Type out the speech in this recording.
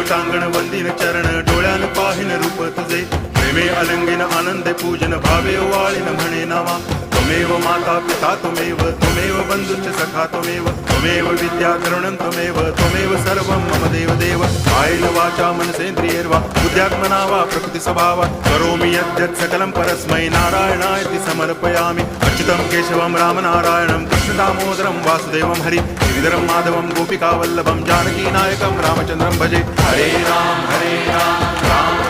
टांगण वंदिन चरण डोळ्यान पाहिन रूप तुझे प्रेमे अलंगिन आनंदे पूजन भावे वाळीन म्हणे नावा त्वमेव माता पिता त्वमेव बंधुश्च सखा त्वमेव विद्या करुणं त्वमेव सर्वं मम देव कायेन वाचा मनसेन्द्रियैर्वा बुद्ध्यात्मना वा प्रकृति स्वभावात् करोमि यद्यत् सकलं परस्मै नारायणायति समर्पयामि अच्युतं केशवं रामनारायणं कृष्णदामोदरं वासुदेवं हरि गिरिधरं माधवं गोपिकावल्लभं जानकीनायकं रामचन्द्रं भजे हरे राम राम